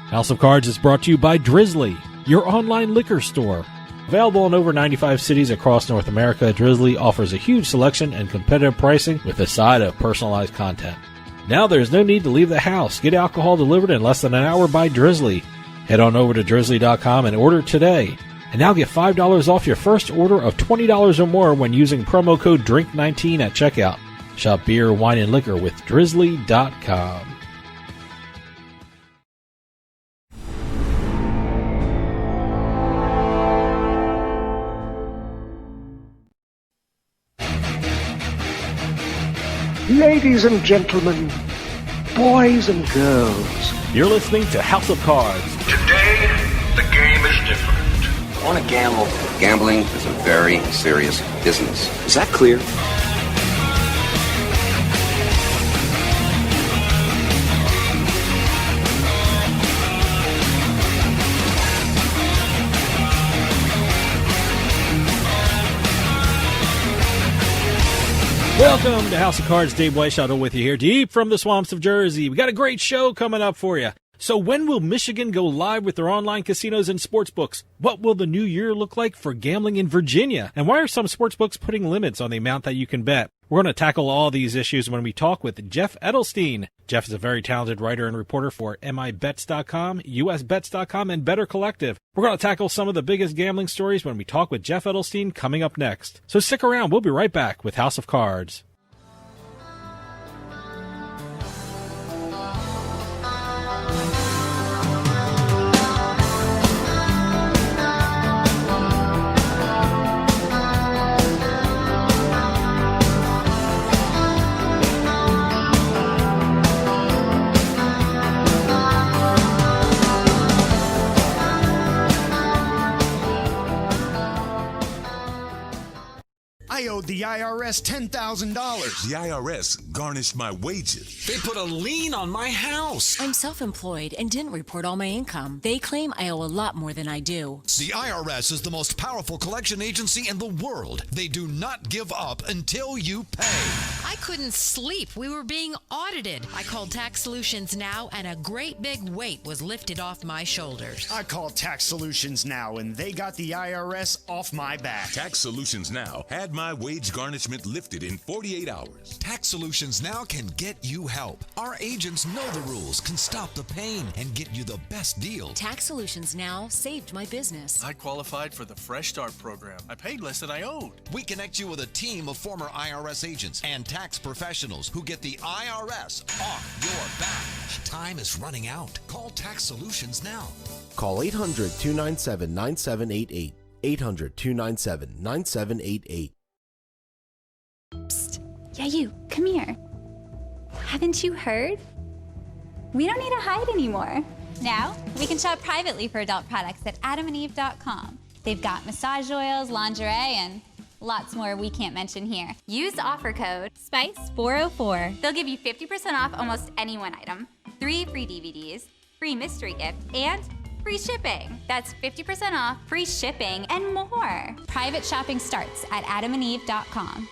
House of Cards is brought to you by Drizzly, your online liquor store. Available in over 95 cities across North America, Drizzly offers a huge selection and competitive pricing with a side of personalized content. Now there's no need to leave the house. Get alcohol delivered in less than an hour by Drizzly. Head on over to drizzly.com and order today. And now get $5 off your first order of $20 or more when using promo code DRINK19 at checkout. Shop beer, wine, and liquor with drizzly.com. Ladies and gentlemen, boys and girls, You're listening to House of Cards. Today, the game is different. I want to gamble. Gambling is a very serious business. Is that clear? Welcome to House of Cards. Dave Weishuttle with you here, deep from the swamps of Jersey. We got a great show coming up for you. So when will Michigan go live with their online casinos and sportsbooks? What will the new year look like for gambling in Virginia? And why are some sportsbooks putting limits on the amount that you can bet? We're going to tackle all these issues when we talk with Jeff Edelstein. Jeff is a very talented writer and reporter for MIBets.com, USBets.com, and Better Collective. We're going to tackle some of the biggest gambling stories when we talk with Jeff Edelstein coming up next. So stick around. We'll be right back with House of Cards. I owed the IRS $10,000. The IRS garnished my wages. They put a lien on my house. I'm self-employed and didn't report all my income. They claim I owe a lot more than I do. The IRS is the most powerful collection agency in the world. They do not give up until you pay. I couldn't sleep. We were being audited. I called Tax Solutions Now, and a great big weight was lifted off my shoulders. I called Tax Solutions Now, and they got the IRS off my back. Tax Solutions Now had my wage garnishment lifted in 48 hours. Tax Solutions Now can get you help. Our agents know the rules, can stop the pain, and get you the best deal. Tax Solutions Now saved my business. I qualified for the Fresh Start program. I paid less than I owed. We connect you with a team of former IRS agents and tax professionals who get the IRS off your back. Time is running out. Call Tax Solutions now. Call 800-297-9788. 800-297-9788. Psst. Yeah, you. Come here. Haven't you heard? We don't need to hide anymore. Now, we can shop privately for adult products at adamandeve.com. They've got massage oils, lingerie, and lots more we can't mention here. Use offer code SPICE404. They'll give you 50% off almost any one item, 3 free DVDs, free mystery gift, and free shipping. That's 50% off, free shipping, and more. Private shopping starts at adamandeve.com.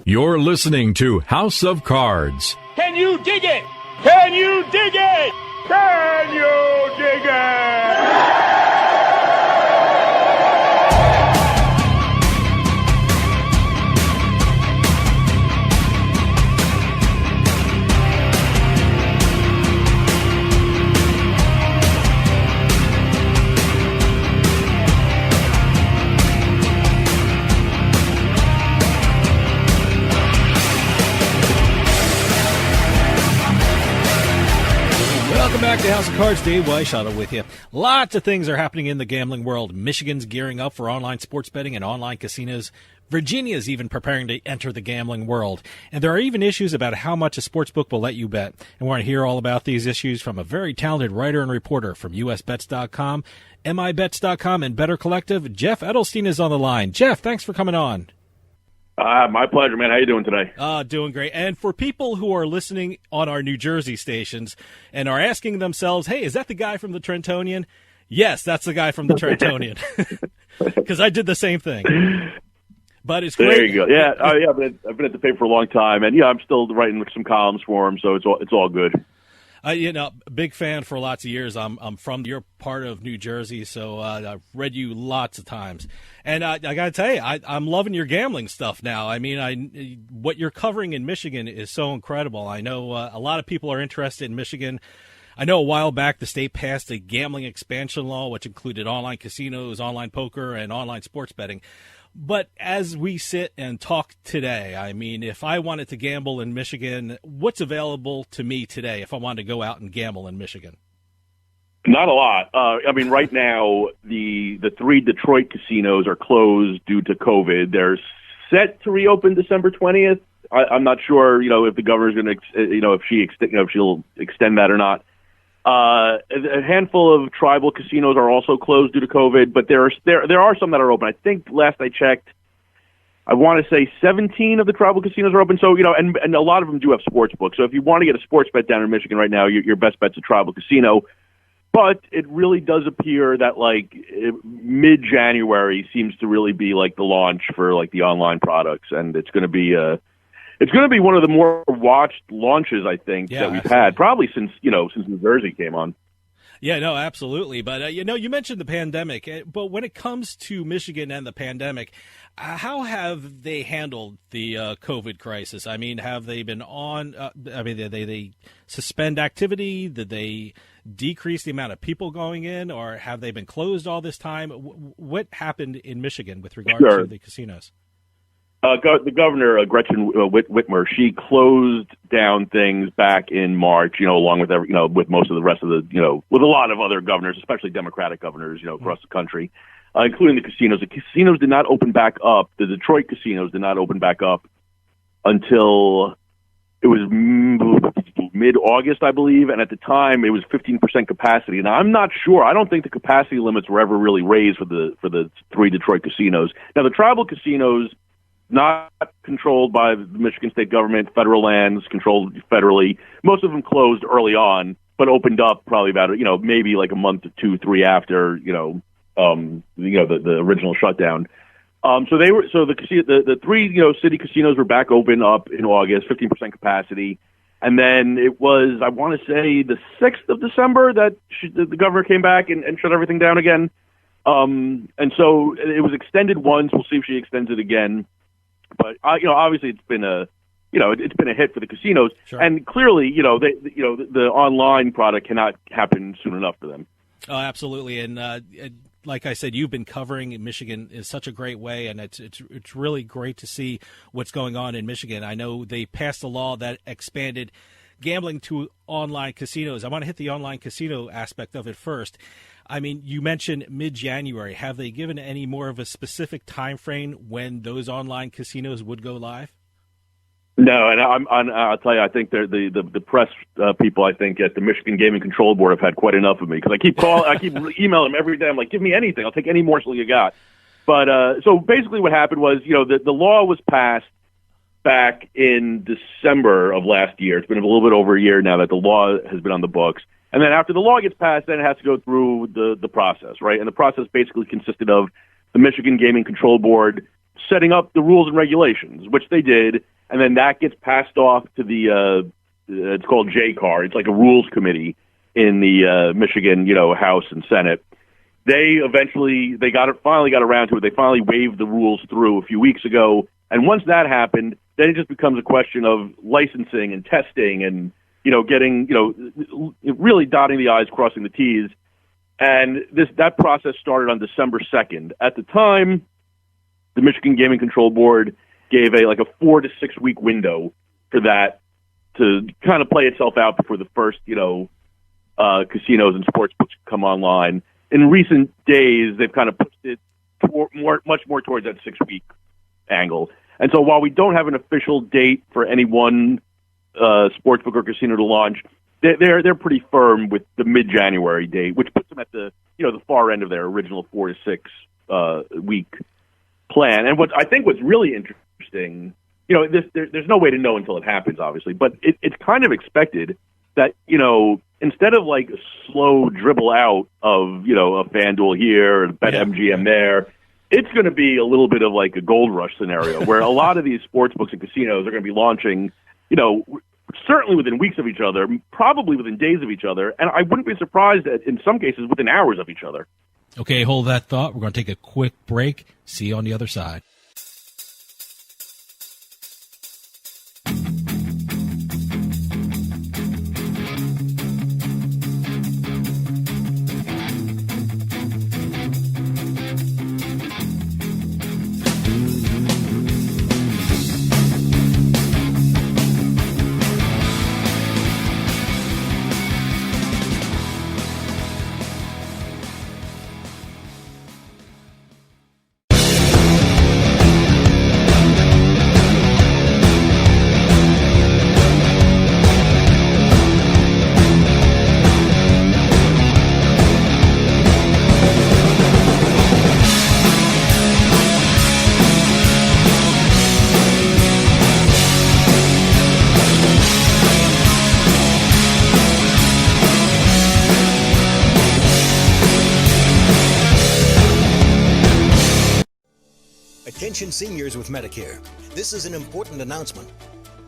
You're listening to House of Cards. Can you dig it? Can you dig it? Can you dig it? Welcome back to House of Cards. Dave Weishuttle with you. Lots of things are happening in the gambling world. Michigan's gearing up for online sports betting and online casinos. Virginia is even preparing to enter the gambling world, and there are even issues about how much a sportsbook will let you bet. And we want to hear all about these issues from a very talented writer and reporter from USBets.com, MIBets.com, and Better Collective. Jeff Edelstein is on the line. Jeff, thanks for coming on. My pleasure, man. How you doing today? Doing great. And for people who are listening on our New Jersey stations and are asking themselves, hey, is that the guy from the Trentonian? Yes, that's the guy from the Trentonian. Because I did the same thing. But it's great. There you go. Yeah, I've been at the paper for a long time, and I'm still writing some columns for him, so it's all good. Big fan for lots of years. I'm from your part of New Jersey, so I've read you lots of times. And I got to tell you, I'm loving your gambling stuff now. I mean, what you're covering in Michigan is so incredible. I know a lot of people are interested in Michigan. I know a while back the state passed a gambling expansion law, which included online casinos, online poker, and online sports betting. But as we sit and talk today, I mean, if I wanted to gamble in Michigan, what's available to me today if I wanted to go out and gamble in Michigan? Not a lot. Right now, the 3 Detroit casinos are closed due to COVID. They're set to reopen December 20th. I'm not sure, if the governor's going to, if she'll extend that or not. A handful of tribal casinos are also closed due to COVID, but there are some that are open. I think last I checked, I want to say 17 of the tribal casinos are open. So, and a lot of them do have sports books. So if you want to get a sports bet down in Michigan right now, your best bet's a tribal casino. But it really does appear that mid-January seems to really be the launch for the online products, and it's going to be one of the more watched launches, I think, that we've had, probably since New Jersey came on. Yeah, no, absolutely. But, you mentioned the pandemic. But when it comes to Michigan and the pandemic, how have they handled the COVID crisis? I mean, have they been on did they suspend activity? Did they decrease the amount of people going in? Or have they been closed all this time? What happened in Michigan with regard to the casinos? The governor, Gretchen Whitmer, she closed down things back in March, along with with most of the rest of with a lot of other governors, especially Democratic governors, across the country, including the casinos. The casinos did not open back up. The Detroit casinos did not open back up until it was mid-August, I believe, and at the time it was 15% capacity. And I'm not sure. I don't think the capacity limits were ever really raised for the 3 Detroit casinos. Now, the tribal casinos, not controlled by the Michigan state government, federal lands, controlled federally. Most of them closed early on, but opened up probably about, maybe a month or 2, 3 after, the original shutdown. The 3, city casinos were back open up in August, 15% capacity. And then it was, I want to say, the 6th of December that the governor came back and shut everything down again. And so it was extended once. We'll see if she extends it again. But obviously it's been a hit for the casinos, sure. And clearly, the online product cannot happen soon enough for them. Oh, absolutely, and like I said, you've been covering Michigan in such a great way, and it's really great to see what's going on in Michigan. I know they passed a law that expanded gambling to online casinos. I want to hit the online casino aspect of it first. I mean, you mentioned mid-January. Have they given any more of a specific time frame when those online casinos would go live? No, and I'll tell you, I think the press people, I think, at the Michigan Gaming Control Board have had quite enough of me, because I keep emailing them every day. I'm like, give me anything. I'll take any morsel you got. But so basically what happened was, the law was passed back in December of last year. It's been a little bit over a year now that the law has been on the books. And then after the law gets passed, then it has to go through the process, right? And the process basically consisted of the Michigan Gaming Control Board setting up the rules and regulations, which they did, and then that gets passed off to the it's called JCAR. It's like a rules committee in the Michigan, House and Senate. They finally got around to it. They finally waved the rules through a few weeks ago, and once that happened, then it just becomes a question of licensing and testing and getting, really dotting the I's, crossing the T's. And that process started on December 2nd. At the time, the Michigan Gaming Control Board gave a 4 to 6 week window for that to kind of play itself out before the first, casinos and sportsbooks come online. In recent days, they've kind of pushed it much more towards that 6 week angle. And so while we don't have an official date for any one sportsbook or casino to launch, they're pretty firm with the mid-January date, which puts them at the far end of their original 4 to 6 week plan. And what I think was really interesting, there's no way to know until it happens, obviously, but it's kind of expected that, instead of like a slow dribble out of, a FanDuel here and BetMGM there, it's going to be a little bit of like a gold rush scenario where a lot of these sports books and casinos are going to be launching, certainly within weeks of each other, probably within days of each other, and I wouldn't be surprised that in some cases within hours of each other. Okay, hold that thought. We're going to take a quick break. See you on the other side. Attention seniors with Medicare. This is an important announcement.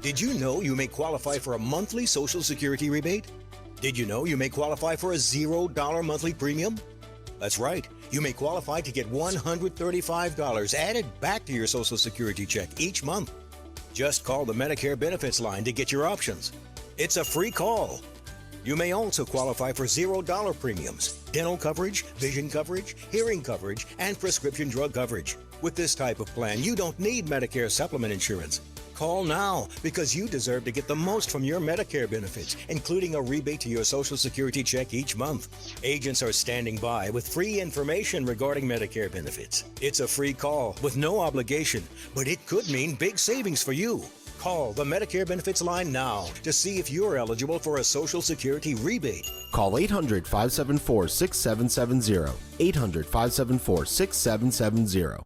Did you know you may qualify for a monthly Social Security rebate? Did you know you may qualify for a $0 monthly premium? That's right. You may qualify to get $135 added back to your Social Security check each month. Just call the Medicare benefits line to get your options. It's a free call. You may also qualify for $0 premiums, dental coverage, vision coverage, hearing coverage, and prescription drug coverage. With this type of plan, you don't need Medicare supplement insurance. Call now because you deserve to get the most from your Medicare benefits, including a rebate to your Social Security check each month. Agents are standing by with free information regarding Medicare benefits. It's a free call with no obligation, but it could mean big savings for you. Call the Medicare benefits line now to see if you're eligible for a Social Security rebate. Call 800-574-6770. 800-574-6770.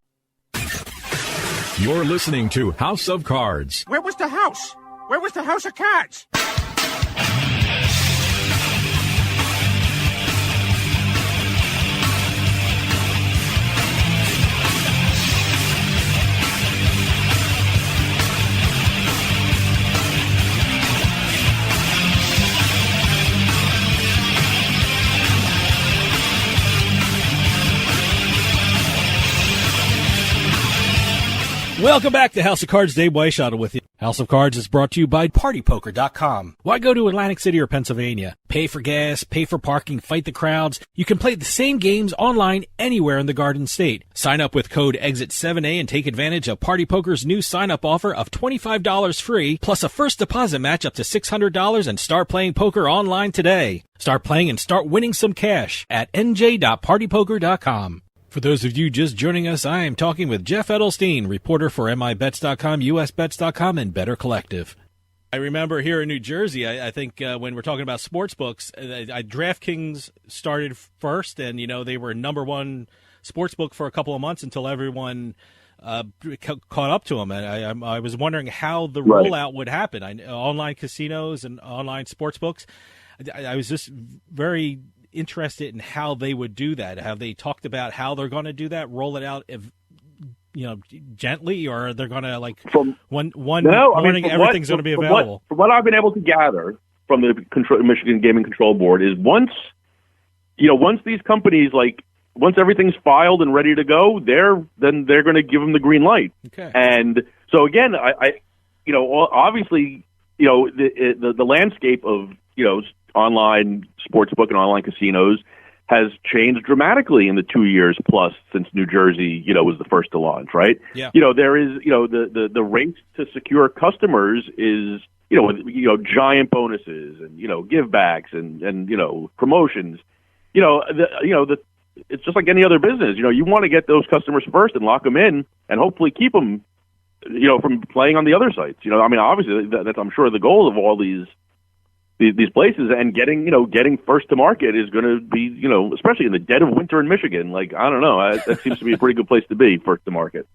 You're listening to House of Cards. Where was the house? Where was the house of cards? Welcome back to House of Cards. Dave Weishottle with you. House of Cards is brought to you by PartyPoker.com. Why go to Atlantic City or Pennsylvania? Pay for gas, pay for parking, fight the crowds. You can play the same games online anywhere in the Garden State. Sign up with code EXIT7A and take advantage of Party Poker's new sign-up offer of $25 free, plus a first deposit match up to $600 and start playing poker online today. Start playing and start winning some cash at nj.partypoker.com. For those of you just joining us, I am talking with Jeff Edelstein, reporter for MIBets.com, USBets.com, and Better Collective. I remember here in New Jersey, I think when we're talking about sports books, DraftKings started first, and they were number one sports book for a couple of months until everyone caught up to them. And I was wondering how the rollout would happen. Online casinos and online sports books. I was just very interested in how they would do that. Have they talked about how they're going to do that? Roll it out, gently, or they're going to one morning everything's going to be available? From what I've been able to gather from the Michigan Gaming Control Board is once these companies once everything's filed and ready to go, they're going to give them the green light. Okay. And so again, obviously, the landscape of online sportsbook and online casinos has changed dramatically in the 2 years plus since New Jersey, was the first to launch, right? Yeah. There is, the race to secure customers is, giant bonuses and, givebacks and promotions. It's just like any other business. You want to get those customers first and lock them in and hopefully keep them, from playing on the other sites. I mean, obviously that's I'm sure the goal of all these places, and getting first to market is going to be, especially in the dead of winter in Michigan. Like, I don't know, that seems to be a pretty good place to be, first to market.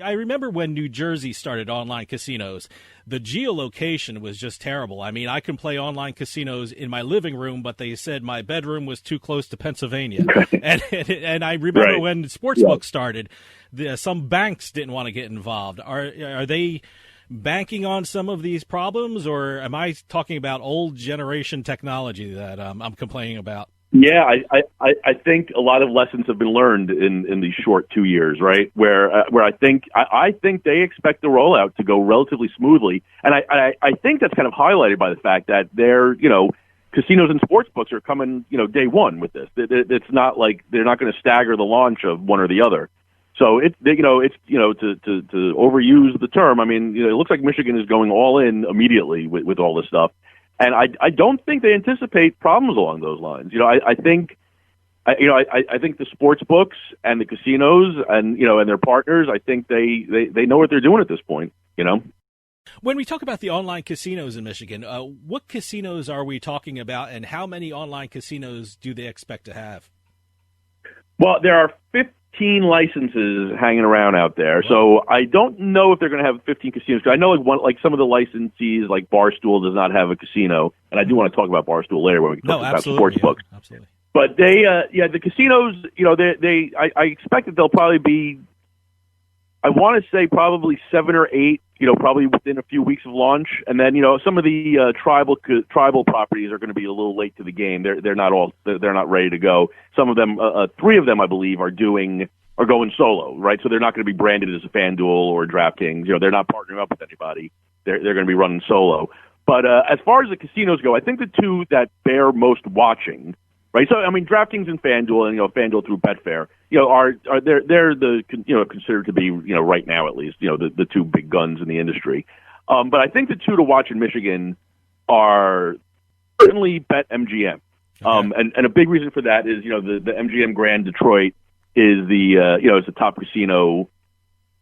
I remember when New Jersey started online casinos, the geolocation was just terrible. I mean, I can play online casinos in my living room, but they said my bedroom was too close to Pennsylvania. and I remember when Sportsbook started, some banks didn't want to get involved. Are they banking on some of these problems, or am I talking about old generation technology that I'm complaining about? Yeah, I think a lot of lessons have been learned in these short 2 years, right? Where I think they expect the rollout to go relatively smoothly, and I think that's kind of highlighted by the fact that they're casinos and sportsbooks are coming day one with this. It's not like they're not going to stagger the launch of one or the other. So to overuse the term, I mean, it looks like Michigan is going all in immediately with all this stuff. And I don't think they anticipate problems along those lines. I think the sports books and the casinos and their partners, I think they know what they're doing at this point. When we talk about the online casinos in Michigan, what casinos are we talking about, and how many online casinos do they expect to have? Well, there are 15 licenses hanging around out there, so I don't know if they're going to have 15 casinos. I know some of the licensees, like Barstool, does not have a casino, and I do want to talk about Barstool later when we talk about sports books. Absolutely. But the casinos, I expect that they'll probably be, I want to say probably 7 or 8, probably within a few weeks of launch, and then some of the tribal properties are going to be a little late to the game. They're not ready to go. Some of them, 3 of them, I believe, are going solo, right? So they're not going to be branded as a FanDuel or DraftKings. They're not partnering up with anybody. They're going to be running solo. But as far as the casinos go, I think the 2 that bear most watching, right? So I mean, DraftKings and FanDuel, and FanDuel through Betfair, they're the considered to be right now at least the 2 big guns in the industry. But I think the 2 to watch in Michigan are certainly BetMGM, and a big reason for that is the MGM Grand Detroit is it's the top casino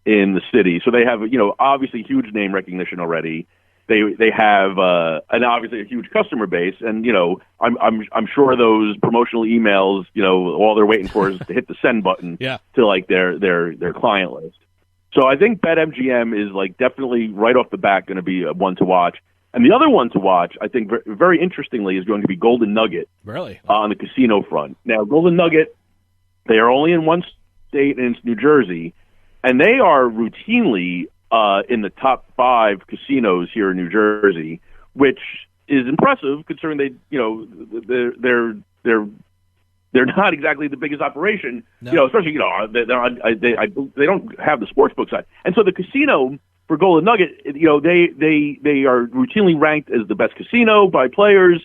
in the city, so they have obviously huge name recognition already. They have and obviously a huge customer base, and I'm sure those promotional emails, all they're waiting for is to hit the send button to like their client list. So I think BetMGM is definitely right off the bat going to be one to watch, and the other one to watch, I think very interestingly, is going to be Golden Nugget. Really? On the casino front. Now, Golden Nugget, they are only in one state, and it's New Jersey, and they are routinely in the top 5 casinos here in New Jersey, which is impressive considering they're not exactly the biggest operation. No. Especially they don't have the sportsbook side, and so the casino for Golden Nugget, they are routinely ranked as the best casino by players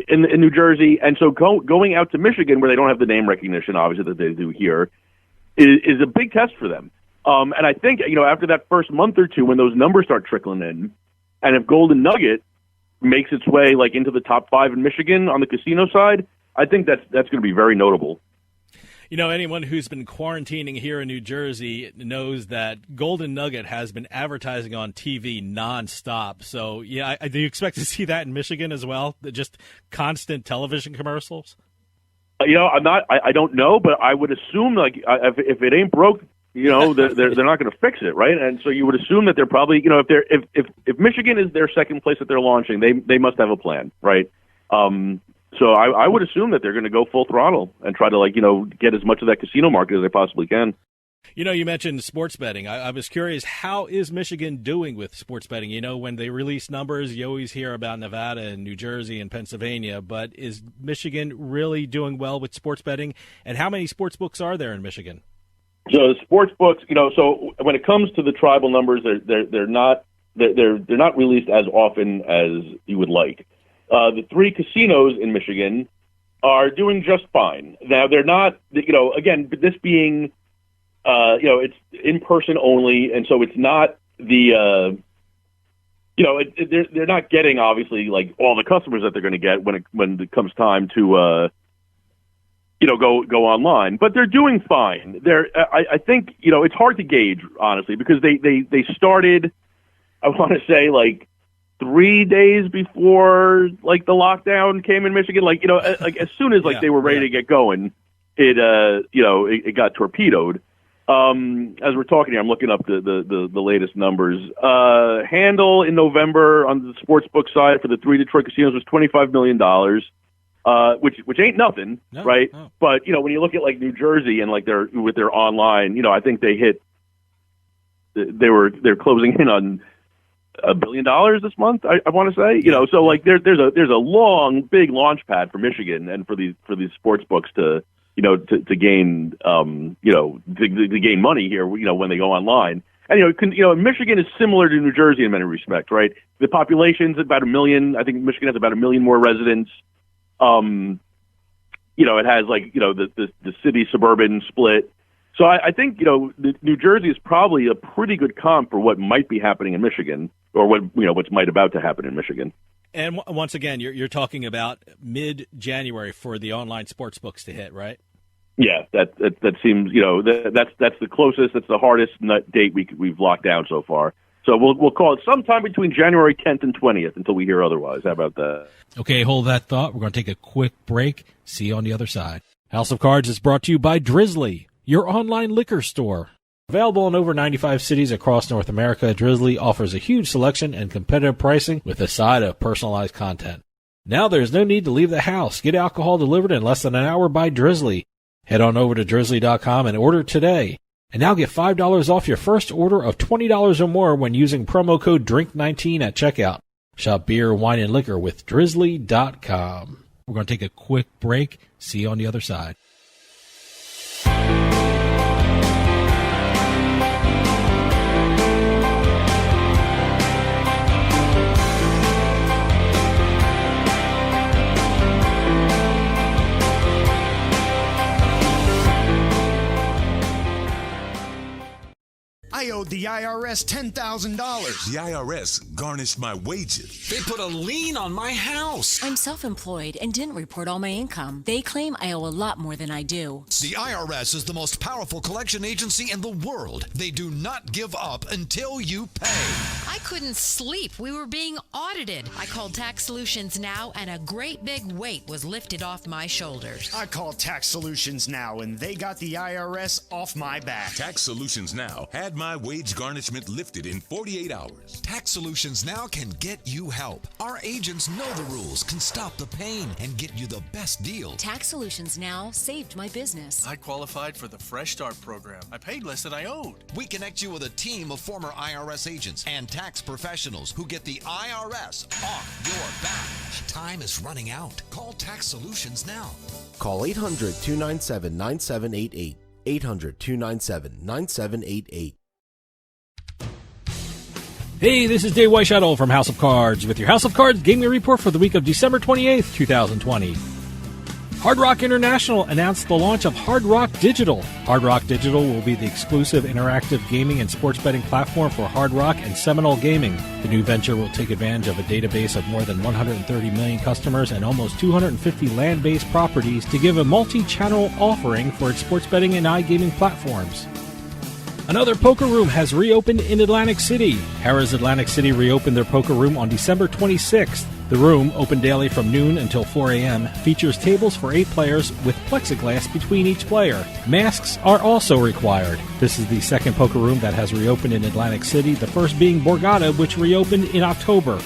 in New Jersey, and so going out to Michigan, where they don't have the name recognition obviously that they do here, is a big test for them. And I think, after that first month or two, when those numbers start trickling in, and if Golden Nugget makes its way into the top 5 in Michigan on the casino side, I think that's going to be very notable. Anyone who's been quarantining here in New Jersey knows that Golden Nugget has been advertising on TV nonstop. So, do you expect to see that in Michigan as well? Just constant television commercials? I don't know, but I would assume if it ain't broke, they're not going to fix it, right? And so you would assume that they're probably, if Michigan is their second place that they're launching, they must have a plan, right? So I would assume that they're going to go full throttle and try to get as much of that casino market as they possibly can. You mentioned sports betting. I was curious, how is Michigan doing with sports betting? When they release numbers, you always hear about Nevada and New Jersey and Pennsylvania, but is Michigan really doing well with sports betting? And how many sports books are there in Michigan? So sports books, so when it comes to the tribal numbers, they're not released as often as you would like. The 3 casinos in Michigan are doing just fine. Now they're not, again, this being, it's in person only, and so it's not the, they're not getting obviously all the customers that they're going to get when it comes time to go online. But they're doing fine. I think, it's hard to gauge, honestly, because they started, I want to say, like 3 days before like the lockdown came in Michigan. Like, as soon as they were ready to get going, it got torpedoed. As we're talking here, I'm looking up the latest numbers. Handle in November on the sportsbook side for the 3 Detroit casinos was $25 million, which ain't nothing, right? No. But when you look at like New Jersey and like with their online, I think they're closing in on $1 billion this month. I want to say, so like there's a long, big launch pad for Michigan and for these sports books to gain, to gain money here, when they go online. And, Michigan is similar to New Jersey in many respects, right? The population's about 1 million. I think Michigan has about 1 million more residents. It has like, the city suburban split. So I think, New Jersey is probably a pretty good comp for what might be happening in Michigan, or what's might about to happen in Michigan. And once again, you're talking about mid-January for the online sports books to hit, right? Yeah, that seems, that's the closest, that's the hardest date we've locked down so far. So we'll call it sometime between January 10th and 20th until we hear otherwise. How about that? Okay, hold that thought. We're going to take a quick break. See you on the other side. House of Cards is brought to you by Drizzly, your online liquor store. Available in over 95 cities across North America, Drizzly offers a huge selection and competitive pricing with a side of personalized content. Now there's no need to leave the house. Get alcohol delivered in less than an hour by Drizzly. Head on over to drizzly.com and order today. And now get $5 off your first order of $20 or more when using promo code DRINK19 at checkout. Shop beer, wine, and liquor with drizzly.com. We're going to take a quick break. See you on the other side. I owed the IRS $10,000. The IRS garnished my wages. They put a lien on my house. I'm self-employed and didn't report all my income. They claim I owe a lot more than I do. The IRS is the most powerful collection agency in the world. They do not give up until you pay. I couldn't sleep. We were being audited. I called Tax Solutions Now, and a great big weight was lifted off my shoulders. I called Tax Solutions Now, and they got the IRS off my back. Tax Solutions Now had my wage garnishment lifted in 48 hours. Tax Solutions Now can get you help. Our agents know the rules, can stop the pain, and get you the best deal. Tax Solutions Now saved my business. I qualified for the Fresh Start program. I paid less than I owed. We connect you with a team of former IRS agents and tax professionals who get the IRS off your back. Time is running out. Call Tax Solutions now. Call 800-297-9788. 800-297-9788. Hey, this is Dave Weishuttle from House of Cards with your House of Cards Gaming Report for the week of December 28th, 2020. Hard Rock International announced the launch of Hard Rock Digital. Hard Rock Digital will be the exclusive interactive gaming and sports betting platform for Hard Rock and Seminole Gaming. The new venture will take advantage of a database of more than 130 million customers and almost 250 land-based properties to give a multi-channel offering for its sports betting and iGaming platforms. Another poker room has reopened in Atlantic City. Harrah's Atlantic City reopened their poker room on December 26th. The room, open daily from noon until 4 a.m., features tables for 8 players with plexiglass between each player. Masks are also required. This is the second poker room that has reopened in Atlantic City, the first being Borgata, which reopened in October.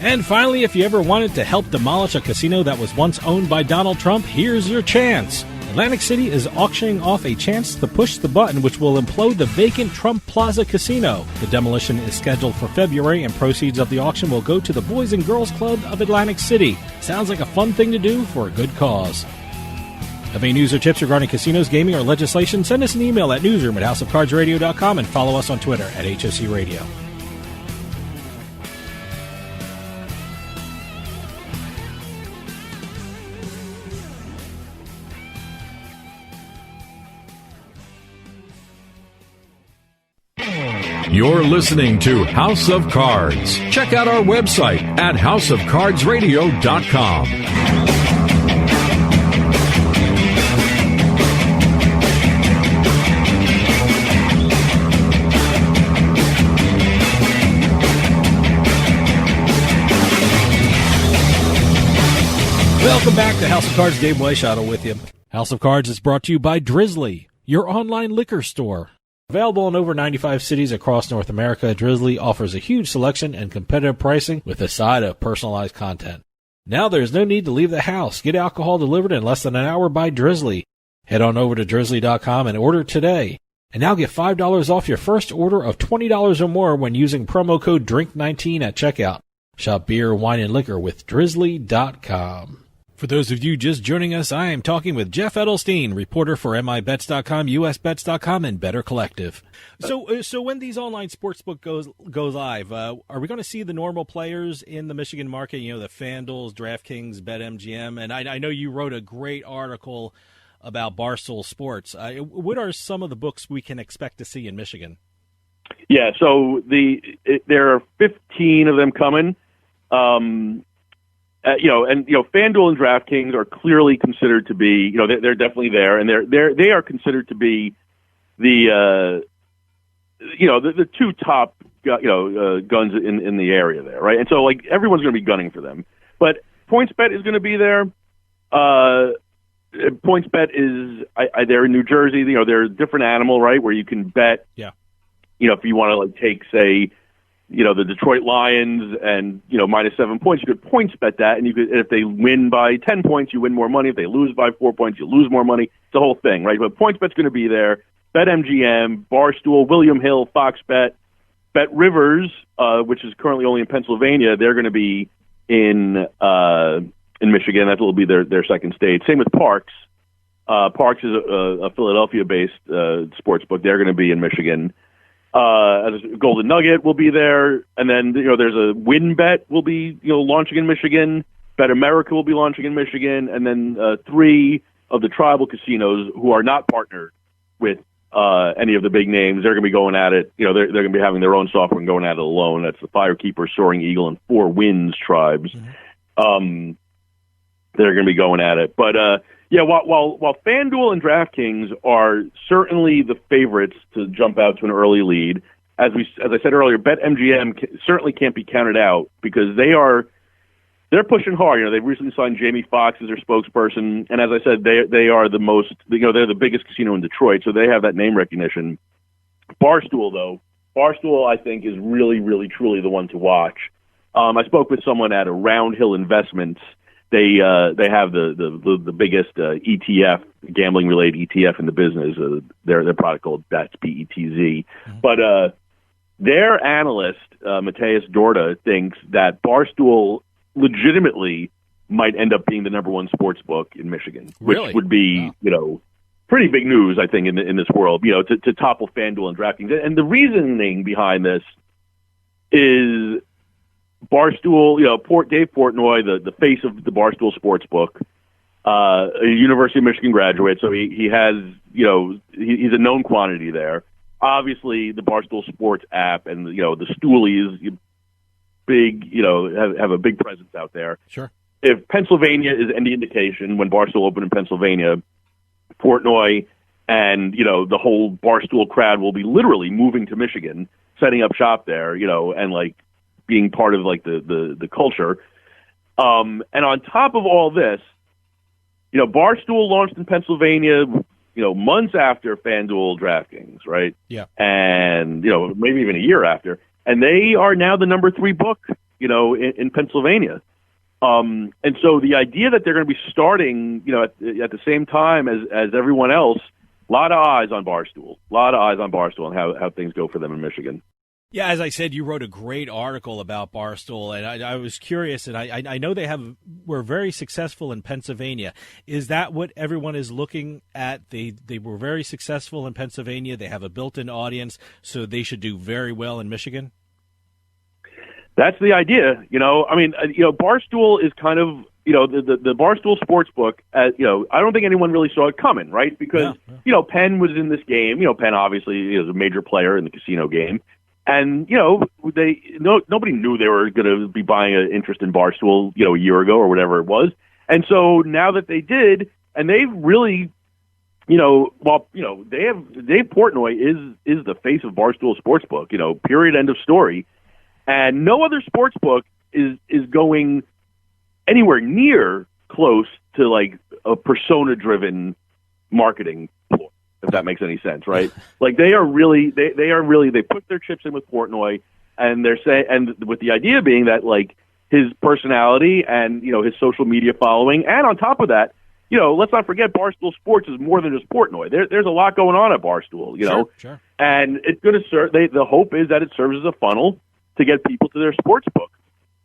And finally, if you ever wanted to help demolish a casino that was once owned by Donald Trump, here's your chance. Atlantic City is auctioning off a chance to push the button which will implode the vacant Trump Plaza Casino. The demolition is scheduled for February, and proceeds of the auction will go to the Boys and Girls Club of Atlantic City. Sounds like a fun thing to do for a good cause. Have any news or tips regarding casinos, gaming, or legislation? Send us an email at newsroom@houseofcardsradio.com and follow us on Twitter at HOC Radio. You're listening to House of Cards. Check out our website at houseofcardsradio.com. Welcome back to House of Cards. Dave Weishottle with you. House of Cards is brought to you by Drizzly, your online liquor store. Available in over 95 cities across North America, Drizzly offers a huge selection and competitive pricing with a side of personalized content. Now there's no need to leave the house. Get alcohol delivered in less than an hour by Drizzly. Head on over to drizzly.com and order today. And now get $5 off your first order of $20 or more when using promo code DRINK19 at checkout. Shop beer, wine, and liquor with drizzly.com. For those of you just joining us, I am talking with Jeff Edelstein, reporter for MIBets.com, USBets.com, and Better Collective. So when these online sportsbook goes live, are we going to see the normal players in the Michigan market? You know, the FanDuels, DraftKings, BetMGM, and I know you wrote a great article about Barstool Sports. What are some of the books we can expect to see in Michigan? Yeah, so there are 15 of them coming. FanDuel and DraftKings are clearly considered to be, they're definitely there, and they are considered to be the two top, guns in the area there, right? And so like everyone's going to be gunning for them. But PointsBet is going to be there. PointsBet is they're in New Jersey. They're a different animal, right? Where you can bet. Yeah. If you want to take, say, the Detroit Lions and, -7 points, you could PointsBet that, and if they win by 10 points, you win more money. If they lose by 4 points, you lose more money. It's the whole thing, right? But PointsBet's going to be there. BetMGM, Barstool, William Hill, Fox Bet, Bet Rivers, which is currently only in Pennsylvania. They're going to be in Michigan. That will be their second state. Same with Parks. Parks is a Philadelphia-based sportsbook. They're going to be in Michigan. Golden Nugget will be there, and then there's a WinBet will be launching in Michigan. Bet America will be launching in Michigan, and then 3 of the tribal casinos who are not partnered with any of the big names, they're going to be going at it. They're going to be having their own software and going at it alone. That's the Firekeeper, Soaring Eagle, and Four Winds tribes. Mm-hmm. They're going to be going at it, but while FanDuel and DraftKings are certainly the favorites to jump out to an early lead, as I said earlier, BetMGM certainly can't be counted out because they're pushing hard. They've recently signed Jamie Foxx as their spokesperson, and as I said, they are the most. They're the biggest casino in Detroit, so they have that name recognition. Barstool I think is really, really, truly the one to watch. I spoke with someone at Round Hill Investments. They have the biggest ETF, gambling related ETF in the business. Their product called Bets, BETZ. Mm-hmm. But their analyst Mateus Dorda thinks that Barstool legitimately might end up being the number one sports book in Michigan, which would be pretty big news, I think, in this world. To topple FanDuel and DraftKings. And the reasoning behind this is Barstool, Dave Portnoy, the face of the Barstool Sportsbook, a University of Michigan graduate, so he has, he's a known quantity there. Obviously, the Barstool Sports app and the Stoolies, big, have a big presence out there. Sure. If Pennsylvania is any indication, when Barstool opened in Pennsylvania, Portnoy and the whole Barstool crowd will be literally moving to Michigan, setting up shop there, and like being part of like the culture. And on top of all this, Barstool launched in Pennsylvania, months after FanDuel, DraftKings, right? Yeah. And, maybe even a year after. And they are now the number 3 book, in Pennsylvania. And so the idea that they're going to be starting, at the same time as everyone else, a lot of eyes on Barstool and how things go for them in Michigan. Yeah, as I said, you wrote a great article about Barstool, and I was curious, and I know were very successful in Pennsylvania. Is that what everyone is looking at? They were very successful in Pennsylvania. They have a built-in audience, so they should do very well in Michigan? That's the idea. Barstool is kind of, the Barstool Sportsbook, I don't think anyone really saw it coming, right? Because, Penn was in this game. Penn obviously is a major player in the casino game. And, nobody knew they were going to be buying an interest in Barstool, a year ago or whatever it was. And so now that they did, and they've really, Dave Portnoy is the face of Barstool Sportsbook, period, end of story. And no other sportsbook is going anywhere near close to like a persona-driven marketing ploy, if that makes any sense, right? Like they put their chips in with Portnoy, and they're saying, and with the idea being that like his personality and his social media following, and on top of that, let's not forget Barstool Sports is more than just Portnoy. There's a lot going on at Barstool, Sure. And it's going to serve. The hope is that it serves as a funnel to get people to their sports book.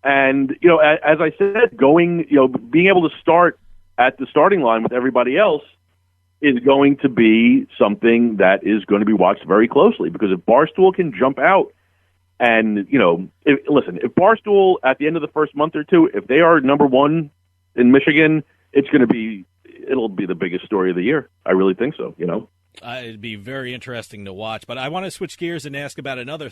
And as I said, being able to start at the starting line with everybody else is going to be something that is going to be watched very closely, because if Barstool can jump out and if Barstool at the end of the first month or two, if they are number one in Michigan, it'll be the biggest story of the year. I really think so. It'd be very interesting to watch. But I want to switch gears and ask about another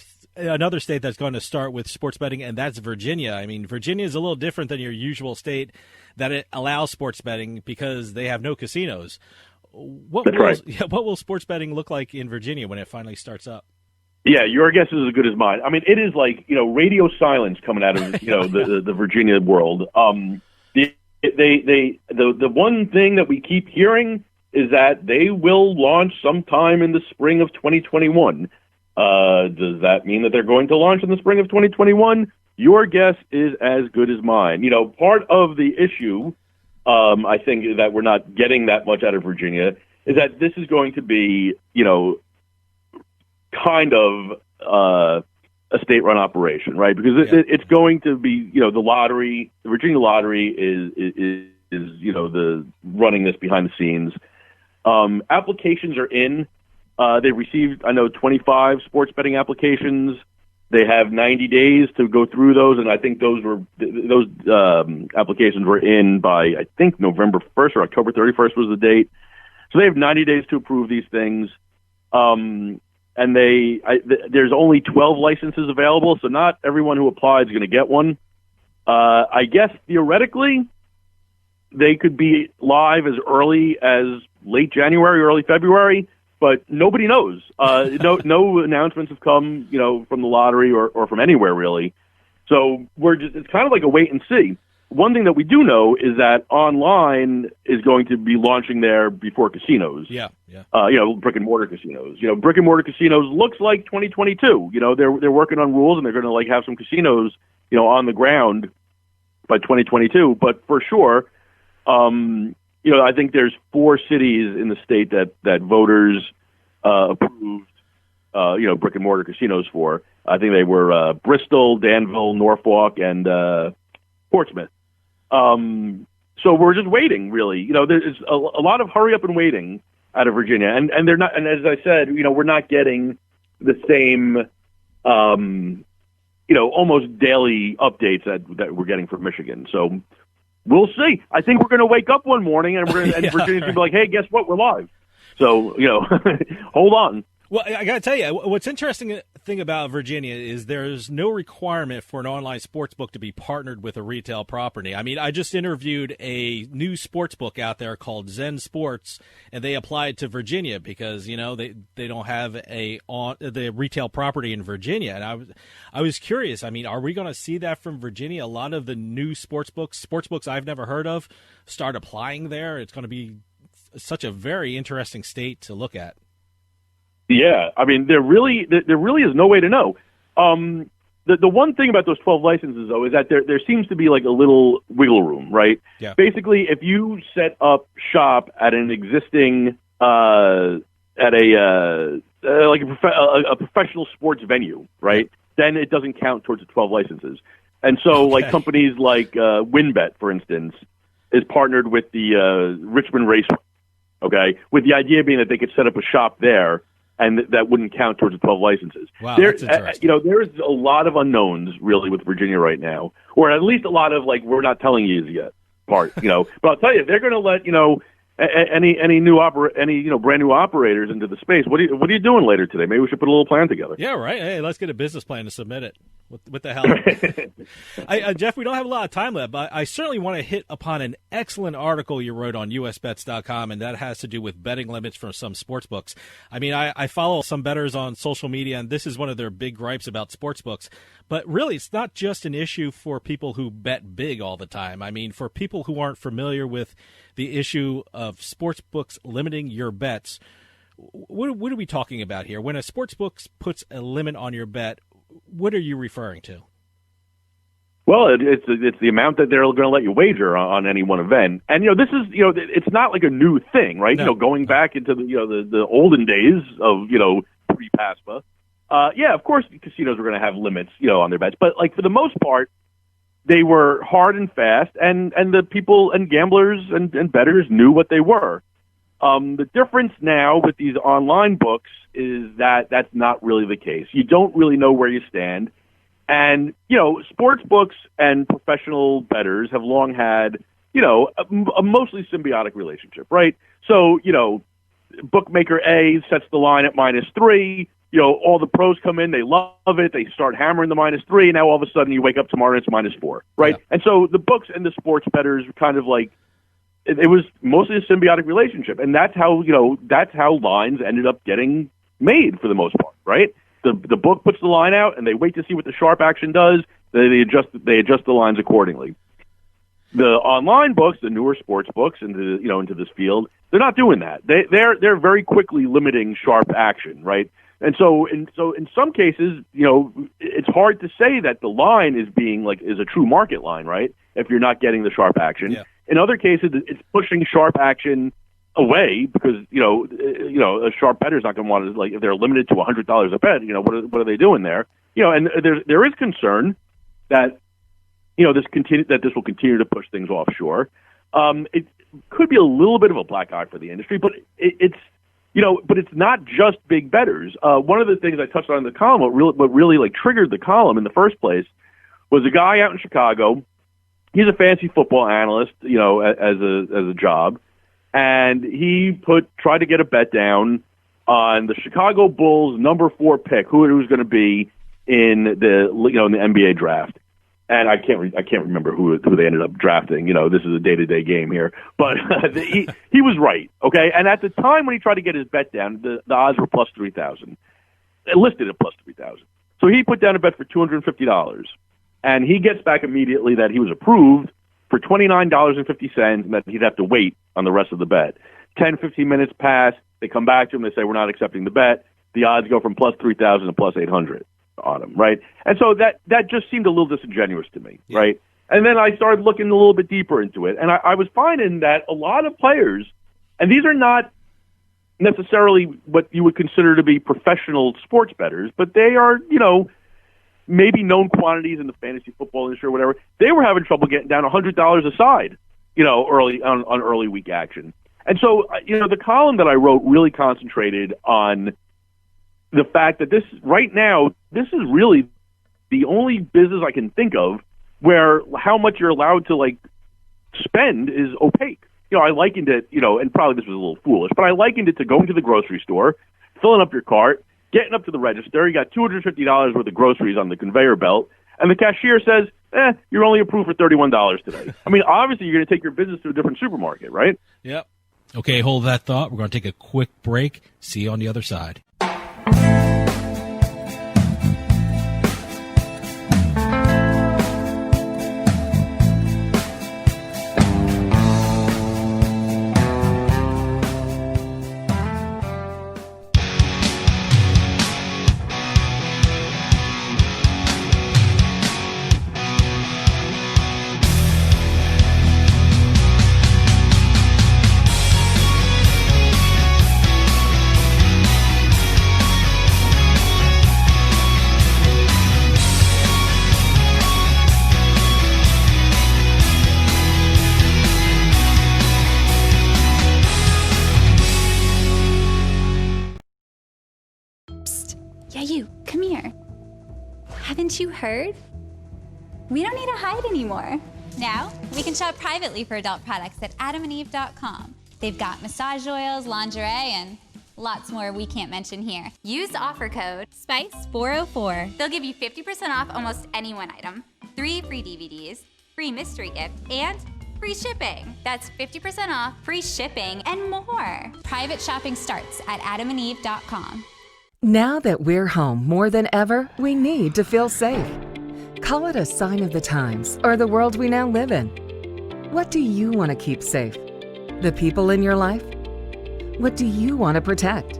state that's going to start with sports betting, and that's Virginia. I mean, Virginia is a little different than your usual state that it allows sports betting because they have no casinos. What will sports betting look like in Virginia when it finally starts up? Yeah, your guess is as good as mine. I mean, it is like radio silence coming out of the Virginia world. The one thing that we keep hearing is that they will launch sometime in the spring of 2021. Does that mean that they're going to launch in the spring of 2021? Your guess is as good as mine. Part of the issue, I think, that we're not getting that much out of Virginia is that this is going to be, kind of a state-run operation, right? Because it's going to be, the lottery, the Virginia lottery is the running this behind the scenes. Applications are in. They received, 25 sports betting applications. They have 90 days to go through those, and I think those applications were in by, I think, November 1st or October 31st was the date. So they have 90 days to approve these things. And there's only 12 licenses available, so not everyone who applies is going to get one. I guess theoretically, they could be live as early as late January, early February, but nobody knows. No announcements have come, from the lottery or from anywhere really. So it's kind of like a wait and see. One thing that we do know is that online is going to be launching there before casinos. Yeah. Brick and mortar casinos. Brick and mortar casinos looks like 2022. They're working on rules, and they're going to have some casinos, on the ground by 2022. But for sure, I think there's 4 cities in the state that voters approved, brick and mortar casinos for. I think they were Bristol, Danville, Norfolk, and Portsmouth. So we're just waiting, really. There's a lot of hurry up and waiting out of Virginia, and they're not. And as I said, we're not getting the same, almost daily updates that we're getting from Michigan. So we'll see. I think we're going to wake up one morning and Virginia's going to be like, "Hey, guess what? We're live." So hold on. Well, I got to tell you, what's interesting thing about Virginia is there's no requirement for an online sports book to be partnered with a retail property. I mean, I just interviewed a new sports book out there called Zen Sports, and they applied to Virginia because they don't have the retail property in Virginia. And I was curious. I mean, are we going to see that from Virginia? A lot of the new sports books I've never heard of, start applying there. It's going to be such a very interesting state to look at. Yeah, I mean, there really is no way to know. The one thing about those 12 licenses, though, is that there seems to be like a little wiggle room, right? Yeah. Basically, if you set up shop at an existing at a professional sports venue, right? Then it doesn't count towards the 12 licenses. And so, like companies like WinBet, for instance, is partnered with the Richmond Raceway. Okay, with the idea being that they could set up a shop there, and that wouldn't count towards the 12 licenses. Wow, that's interesting. There's a lot of unknowns really with Virginia right now, or at least a lot of we're not telling you yet part. But I'll tell you, they're going to let any brand new operators into the space. What are you doing later today? Maybe we should put a little plan together. Yeah, right. Hey, let's get a business plan to submit it. What the hell? Jeff, we don't have a lot of time left, but I certainly want to hit upon an excellent article you wrote on USBets.com, and that has to do with betting limits from some sports books. I mean, I follow some bettors on social media, and this is one of their big gripes about sports books. But really, it's not just an issue for people who bet big all the time. I mean, for people who aren't familiar with the issue of sports books limiting your bets, what are we talking about here? When a sports book puts a limit on your bet, what are you referring to? Well, it's the amount that they're going to let you wager on any one event, and this is it's not like a new thing, right? No. Going back into the olden days of pre-PASPA, yeah, of course casinos were going to have limits on their bets, but like for the most part, they were hard and fast, and the people and gamblers and bettors knew what they were. The difference now with these online books is that that's not really the case. You don't really know where you stand. And, sports books and professional bettors have long had, a mostly symbiotic relationship, right? So, bookmaker A sets the line at -3. All the pros come in, they love it, they start hammering the -3, and now all of a sudden you wake up tomorrow and it's -4, right? Yeah. And so the books and the sports bettors kind of like, it was mostly a symbiotic relationship, and that's how lines ended up getting made for the most part, right? The book puts the line out, and they wait to see what the sharp action does. They adjust the lines accordingly. The online books, the newer sports books into this field, they're not doing that. They're very quickly limiting sharp action, right? And so in some cases, it's hard to say that the line is a true market line, right? If you're not getting the sharp action. Yeah. In other cases, it's pushing sharp action away because a sharp bettor is not going to want to, like, if they're limited to $100 a bet. What are they doing there? And there is concern that this will continue to push things offshore. It could be a little bit of a black eye for the industry, but it's not just big bettors. One of the things I touched on in the column, what really like triggered the column in the first place, was a guy out in Chicago. He's a fantasy football analyst, as a job, and he tried to get a bet down on the Chicago Bulls #4 pick, who it was going to be in the in the NBA draft. And I can't remember who they ended up drafting. This is a day-to-day game here, but he was right. Okay, and at the time when he tried to get his bet down, the odds were plus 3,000, listed at plus 3,000. So he put down a bet for $250. And he gets back immediately that he was approved for $29.50, and that he'd have to wait on the rest of the bet. 10, 15 minutes pass. They come back to him. They say, we're not accepting the bet. The odds go from plus 3,000 to plus 800 on him, right? And so that just seemed a little disingenuous to me, right? And then I started looking a little bit deeper into it, and I was finding that a lot of players, and these are not necessarily what you would consider to be professional sports bettors, but they are, maybe known quantities in the fantasy football industry or whatever, they were having trouble getting down $100 a side, early on early week action. And so, the column that I wrote really concentrated on the fact that this is really the only business I can think of where how much you're allowed to spend is opaque. I likened it, and probably this was a little foolish, but I likened it to going to the grocery store, filling up your cart, getting up to the register, you got $250 worth of groceries on the conveyor belt, and the cashier says, you're only approved for $31 today. I mean, obviously, you're going to take your business to a different supermarket, right? Yep. Okay, hold that thought. We're going to take a quick break. See you on the other side. Haven't you heard? We don't need to hide anymore. Now, we can shop privately for adult products at adamandeve.com. They've got massage oils, lingerie, and Lots more we can't mention here. Use offer code SPICE404. They'll give you 50% off almost any one item, 3 free DVDs, free mystery gift, and free shipping. That's 50% off, free shipping, and more. Private shopping starts at adamandeve.com. Now that we're home more than ever, we need to feel safe. Call it a sign of the times or the world we now live in. What do you want to keep safe? The people in your life? What do you want to protect?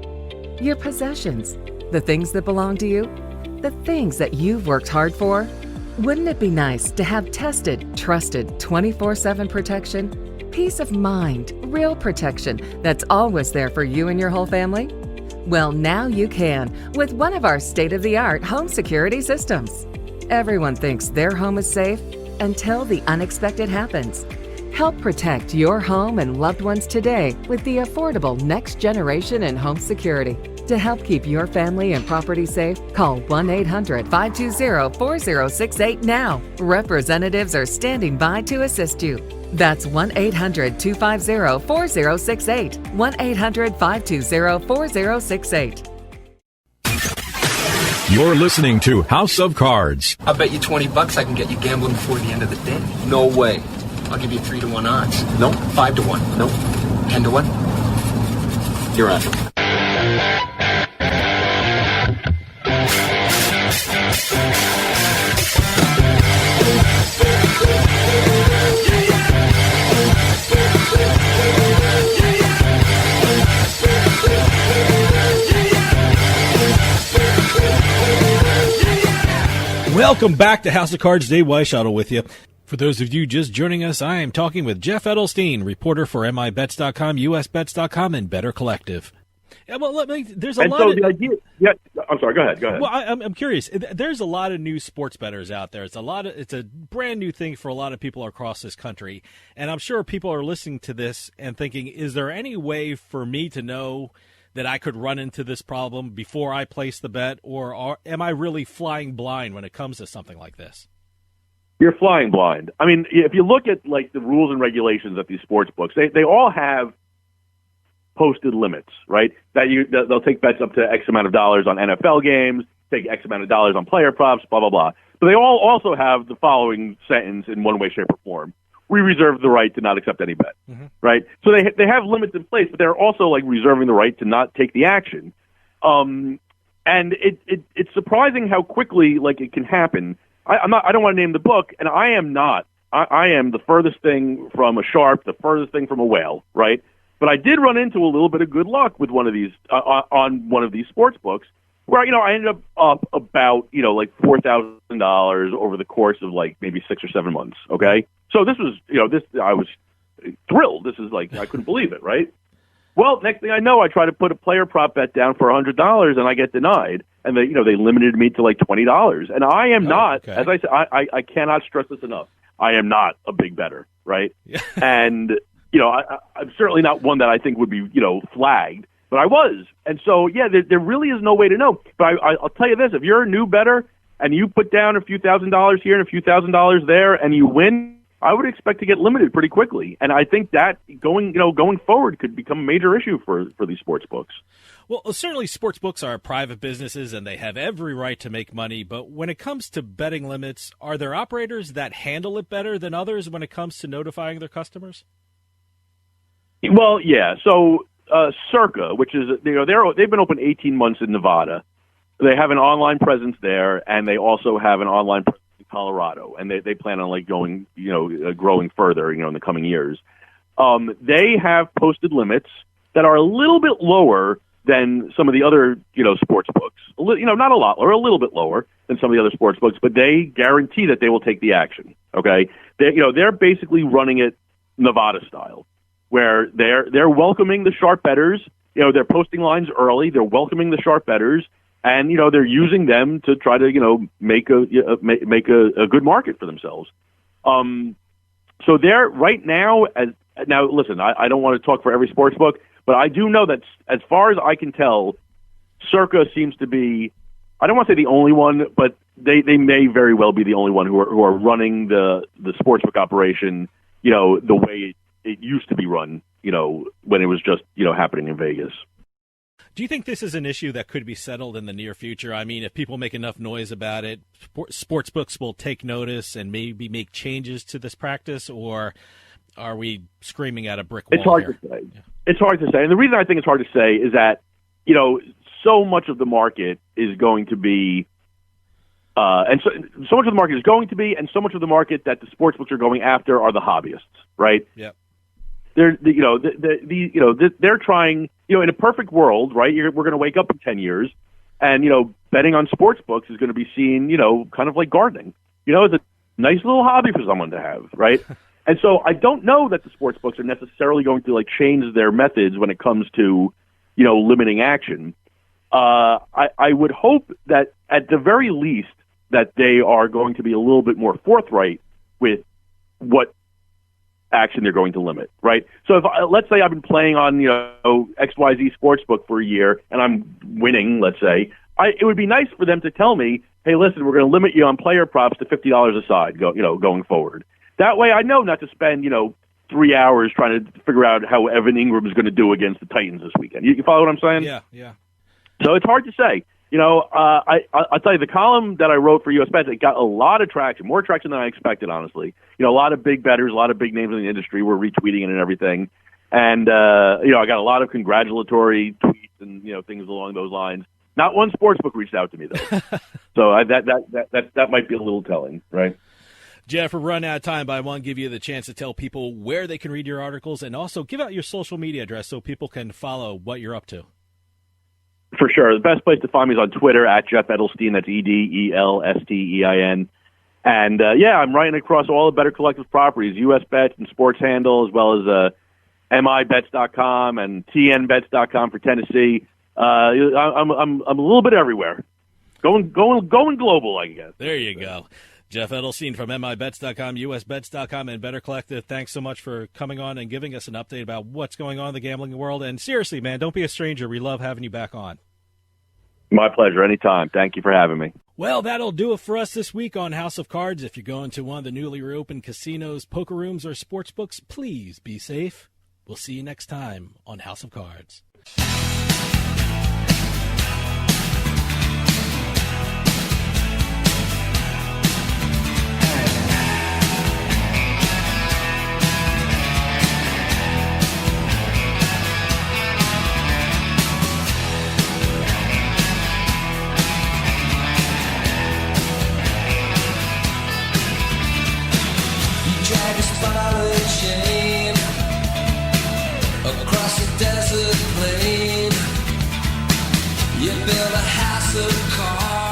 Your possessions, the things that belong to you, the things that you've worked hard for. Wouldn't it be nice to have tested, trusted 24/7 protection? Peace of mind, real protection that's always there for you and your whole family? Well, now you can with one of our state-of-the-art home security systems. Everyone thinks their home is safe until the unexpected happens. Help protect your home and loved ones today with the affordable next generation in home security. To help keep your family and property safe, call 1-800-520-4068 now. Representatives are standing by to assist you. That's 1-800-250-4068. 1-800-520-4068. You're listening to House of Cards. I bet you $20 I can get you gambling before the end of the day. No way. I'll give you 3-1 odds. No. 5-1. No. 10-1. You're on. Welcome back to House of Cards. Dave Weishottle with you. For those of you just joining us, I am talking with Jeff Edelstein, reporter for MIBets.com, USBets.com, and Better Collective. Yeah, well, there's a lot. So the idea, I'm sorry. Go ahead. Well, I'm curious. There's a lot of new sports bettors out there. It's a brand new thing for a lot of people across this country, and I'm sure people are listening to this and thinking, is there any way for me to know that I could run into this problem before I place the bet, or am I really flying blind when it comes to something like this? You're flying blind. I mean, if you look at like the rules and regulations at these sports books, they all have posted limits, right? They'll take bets up to X amount of dollars on NFL games, take X amount of dollars on player props, blah, blah, blah. But they all also have the following sentence in one way, shape, or form. We reserve the right to not accept any bet, right? So they have limits in place, but they're also like reserving the right to not take the action. And it's surprising how quickly like it can happen. I don't want to name the book, and I am not. I am the furthest thing from a sharp, the furthest thing from a whale, right? But I did run into a little bit of good luck with one of these on one of these sports books, where I ended up about like $4,000 over the course of like maybe 6 or 7 months. Okay, so this was I was thrilled. This is like I couldn't believe it, right? Well, next thing I know, I try to put a player prop bet down for $100, and I get denied. And they limited me to like $20. And I am not, as I said, I cannot stress this enough. I am not a big bettor, right? And I'm certainly not one that I think would be flagged, but I was. And so there really is no way to know. But I'll tell you this: if you're a new bettor and you put down a few $1,000s here and a few $1,000s there, and you win, I would expect to get limited pretty quickly, and I think that going forward could become a major issue for these sports books. Well, certainly sports books are private businesses, and they have every right to make money. But when it comes to betting limits, are there operators that handle it better than others when it comes to notifying their customers? Well, yeah. So Circa, which is they've been open 18 months in Nevada. They have an online presence there, and they also have an online presence in Colorado, and they plan on like going, growing further, in the coming years. They have posted limits that are a little bit lower than some of the other, sports books. Not a lot, or a little bit lower than some of the other sports books, but they guarantee that they will take the action. Okay, they're basically running it Nevada style, where they're welcoming the sharp bettors. They're posting lines early. They're welcoming the sharp bettors. And they're using them to try to make a good market for themselves. So they're right now. Now listen, I don't want to talk for every sports book, but I do know that as far as I can tell, Circa seems to be. I don't want to say the only one, but they may very well be the only one who are running the sportsbook operation. The way it used to be run. When it was just happening in Vegas. Do you think this is an issue that could be settled in the near future? I mean, if people make enough noise about it, sports books will take notice and maybe make changes to this practice, or are we screaming at a brick wall? It's hard here? to say. Yeah. It's hard to say. And the reason I think it's hard to say is that, so much of the market is going to be, and so much of the market is going to be, and so much of the market that the sports books are going after are the hobbyists, right? Yep. They're trying, in a perfect world, right? We're going to wake up in 10 years, and betting on sports books is going to be seen, kind of like gardening, as a nice little hobby for someone to have, right? And so I don't know that the sports books are necessarily going to change their methods when it comes to, limiting action. I would hope that at the very least that they are going to be a little bit more forthright with what action they're going to limit, right? So if let's say I've been playing on XYZ Sportsbook for a year and I'm winning, let's say, it would be nice for them to tell me, hey, listen, we're going to limit you on player props to $50 a side, going forward. That way, I know not to spend 3 hours trying to figure out how Evan Ingram is going to do against the Titans this weekend. You follow what I'm saying? Yeah. So it's hard to say. I'll tell you, the column that I wrote for USBets, it got a lot of traction, more traction than I expected, honestly. A lot of big bettors, a lot of big names in the industry were retweeting it and everything. And, I got a lot of congratulatory tweets and, things along those lines. Not one sportsbook reached out to me, though. So that might be a little telling, right? Jeff, we're running out of time, but I want to give you the chance to tell people where they can read your articles and also give out your social media address so people can follow what you're up to. For sure. The best place to find me is on Twitter at Jeff Edelstein. That's EDELSTEIN. And, I'm writing across all the Better Collective properties, USBets and Sports Handle, as well as MIBets.com and TNBets.com for Tennessee. I'm a little bit everywhere. Going global, I guess. There you go. Jeff Edelstein from MIBets.com, USBets.com, and Better Collective. Thanks so much for coming on and giving us an update about what's going on in the gambling world. And seriously, man, don't be a stranger. We love having you back on. My pleasure. Anytime. Thank you for having me. Well, that'll do it for us this week on House of Cards. If you're going to one of the newly reopened casinos, poker rooms, or sports books, please be safe. We'll see you next time on House of Cards. Across the desert plain, you build a house of cards.